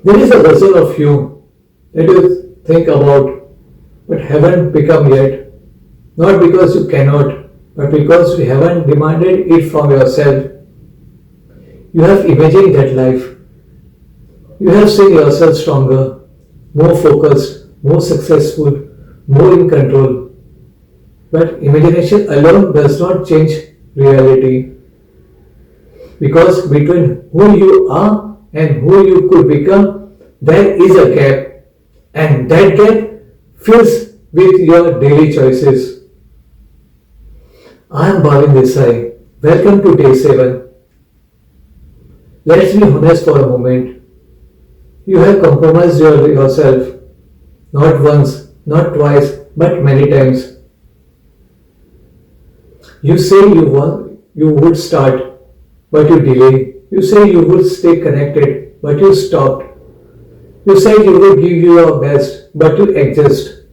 There is a version of you that you think about but haven't become yet, not because you cannot, but because you haven't demanded it from yourself. You have imagined that life. You have seen yourself stronger, more focused, more successful, more in control. But imagination alone does not change reality because between who you are and who you could become, there is a gap, and that gap fills with your daily choices. I am Bhavindesai. Welcome to day 7. Let's be honest for a moment. You have compromised yourself, not once, not twice, but many times. You say you would start, but you delay. You say you would stay connected, but you stopped. You said you would give your best, but you adjust.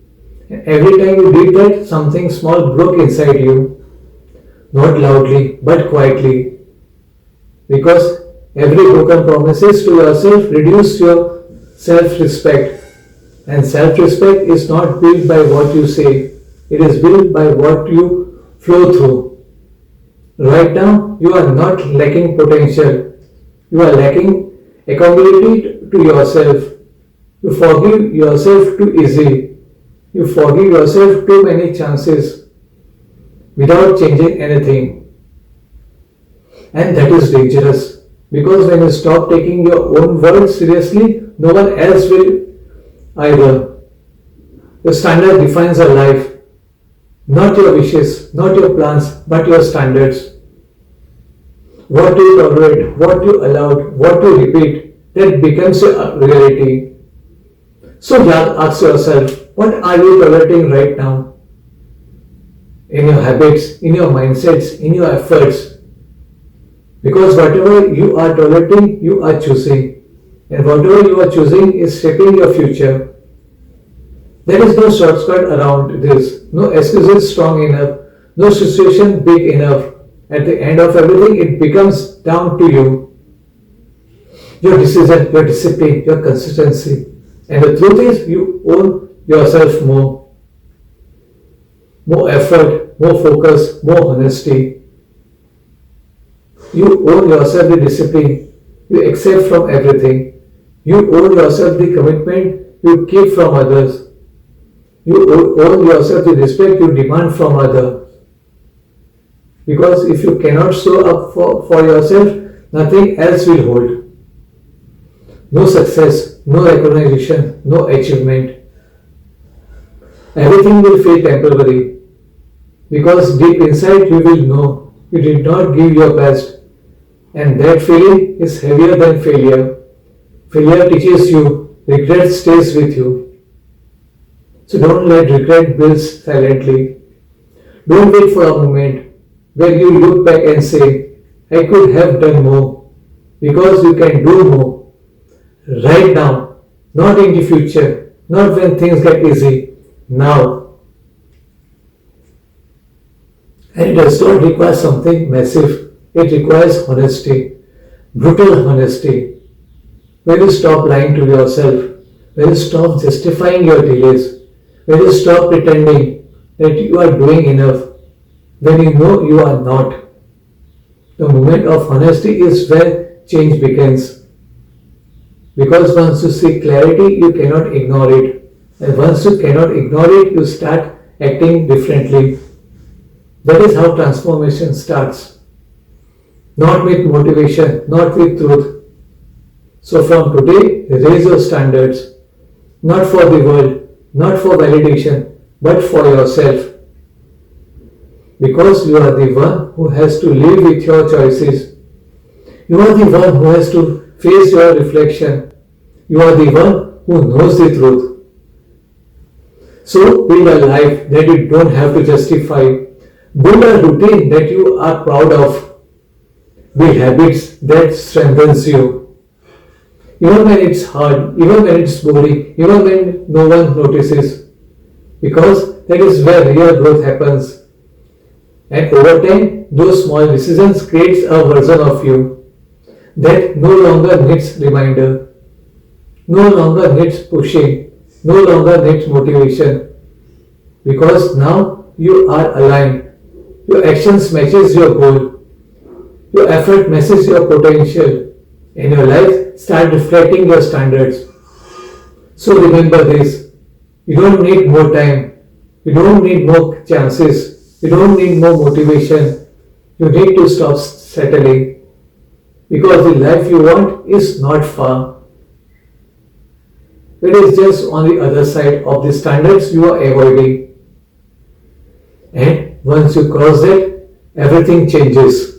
And every time you did that, something small broke inside you. Not loudly, but quietly. Because every broken promises to yourself reduce your self-respect. And self-respect is not built by what you say. It is built by what you flow through. Right now, you are not lacking potential. You are lacking accountability to yourself. You forgive yourself too easy. You forgive yourself too many chances without changing anything. And that is dangerous because when you stop taking your own words seriously, no one else will either. Your standard defines your life, not your wishes, not your plans, but your standards. What you tolerate, what you allow, what you repeat, that becomes your reality. So ask yourself, what are you tolerating right now? In your habits, in your mindsets, in your efforts. Because whatever you are tolerating, you are choosing. And whatever you are choosing is shaping your future. There is no shortcut around this, no excuses strong enough, no situation big enough. At the end of everything, it becomes down to you. Your decision, your discipline, your consistency. And the truth is, you own yourself more. More effort, more focus, more honesty. You own yourself the discipline you accept from everything. You own yourself the commitment you keep from others. You own yourself the respect you demand from others. Because if you cannot show up for yourself, nothing else will hold. No success, no recognition, no achievement. Everything will feel temporary. Because deep inside you will know you did not give your best. And that feeling is heavier than failure. Failure teaches you, regret stays with you. So don't let regret build silently. Don't wait for a moment where you look back and say, I could have done more. Because you can do more. Right now, not in the future, not when things get easy. Now. And it does not require something massive. It requires honesty, brutal honesty. When you stop lying to yourself, when you stop justifying your delays, when you stop pretending that you are doing enough, when you know you are not. The moment of honesty is where change begins. Because once you see clarity, you cannot ignore it. And once you cannot ignore it, you start acting differently. That is how transformation starts. Not with motivation, not with truth. So from today, raise your standards. Not for the world, not for validation, but for yourself. Because you are the one who has to live with your choices. You are the one who has to face your reflection. You are the one who knows the truth. So build a life that you don't have to justify. Build a routine that you are proud of. Build habits that strengthens you. Even when it's hard, even when it's boring, even when no one notices. Because that is where real growth happens. And over time, those small decisions creates a version of you that no longer needs reminder. no longer needs pushing, no longer needs motivation, because now you are aligned. Your actions matches your goal, your effort matches your potential, and your life start reflecting your standards. So remember this, you don't need more time, you don't need more chances, you don't need more motivation, you need to stop settling, because the life you want is not far. It is just on the other side of the standards you are avoiding. And once you cross that, everything changes.